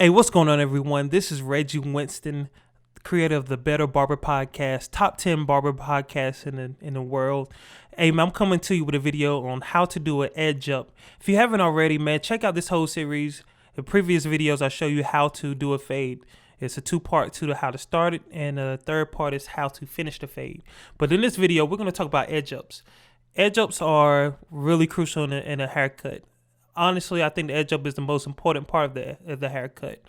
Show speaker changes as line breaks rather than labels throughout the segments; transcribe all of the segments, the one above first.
Hey, what's going on, everyone? This is Reggie Winston, creator of the Barber podcast, top 10 barber podcasts in the world. Hey, man, I'm coming to you with a video on how to do an edge up. If you haven't already, man, check out this whole series. In previous videos, I show you how to do a fade. It's a two-part to how to start it, and the third part is how to finish the fade. But in this video, we're going to talk about edge ups. Edge ups are really crucial in a haircut. Honestly, I think the edge up is the most important part of the haircut.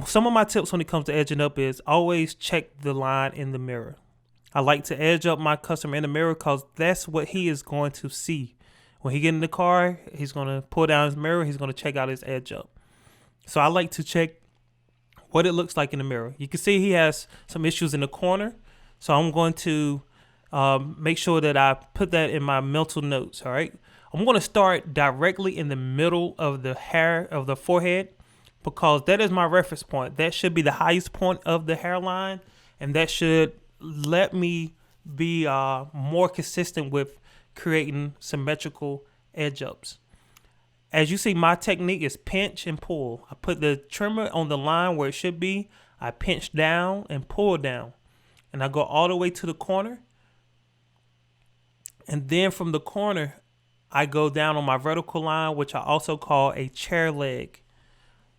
Some of my tips when it comes to edging up is always check the line in the mirror. I like to edge up my customer in the mirror because that's what he is going to see. When he get in the car, he's going to pull down his mirror. He's going to check out his edge up. So I like to check what it looks like in the mirror. You can see he has some issues in the corner. So I'm going to make sure that I put that in my mental notes, all right? I'm going to start directly in the middle of the hair of the forehead because that is my reference point. That should be the highest point of the hairline, and that should let me be more consistent with creating symmetrical edge ups. As you see, my technique is pinch and pull. I put the trimmer on the line where it should be. I pinch down and pull down, and I go all the way to the corner. And then from the corner, I go down on my vertical line, which I also call a chair leg.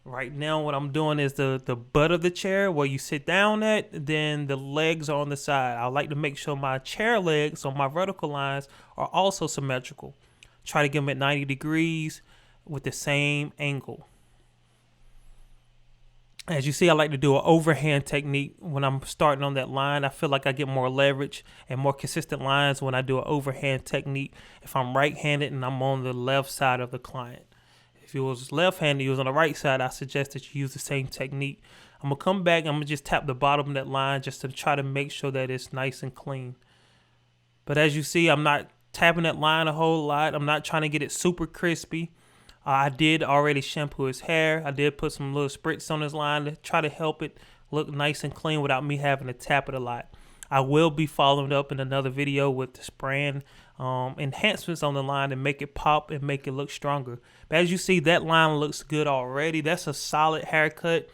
Right now, what I'm doing is the butt of the chair where you sit down at, then the legs are on the side. I like to make sure my chair legs on my vertical lines are also symmetrical. Try to get them at 90 degrees with the same angle. As you see, I like to do an overhand technique when I'm starting on that line. I feel like I get more leverage and more consistent lines when I do an overhand technique. If I'm right-handed and I'm on the left side of the client. If you was left-handed, you was on the right side, I suggest that you use the same technique. I'm going to come back. I'm going to just tap the bottom of that line just to try to make sure that it's nice and clean. But as you see, I'm not tapping that line a whole lot. I'm not trying to get it super crispy. I did already shampoo his hair. I did put some little spritz on his line to try to help it look nice and clean without me having to tap it a lot. I will be following up in another video with the spraying enhancements on the line to make it pop and make it look stronger. But as you see, that line looks good already. That's a solid haircut.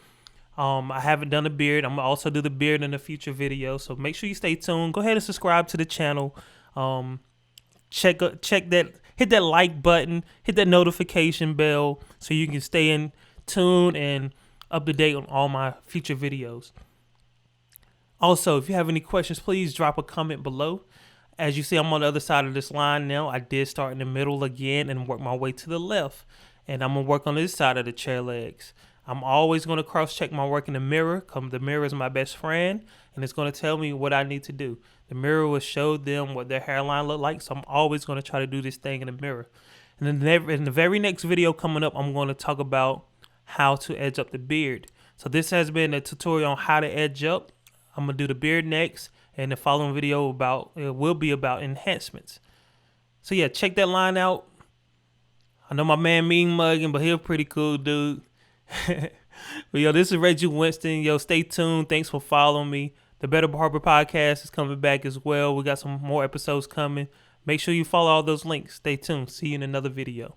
I haven't done a beard. I'm going to also do the beard in a future video. So make sure you stay tuned. Go ahead and subscribe to the channel. Check that. Hit that like button, hit that notification bell so you can stay in tune and up to date on all my future videos. Also, if you have any questions, please drop a comment below. As you see, I'm on the other side of this line now. I did start in the middle again and work my way to the left. And I'm going to work on this side of the chair legs. I'm always going to cross-check my work in the mirror because the mirror is my best friend, and it's going to tell me what I need to do. The mirror will show them what their hairline look like, so I'm always going to try to do this thing in the mirror. And then in the very next video coming up, I'm going to talk about how to edge up the beard. So this has been a tutorial on how to edge up. I'm going to do the beard next, and the following video will be about enhancements. So yeah, check that line out. I know my man mean mugging, but he's a pretty cool dude. But yo, this is Reggie Winston. Yo, stay tuned. Thanks for following me. The Better Barber podcast is coming back as well. We got some more episodes coming. Make sure you follow all those links. Stay tuned. See you in another video.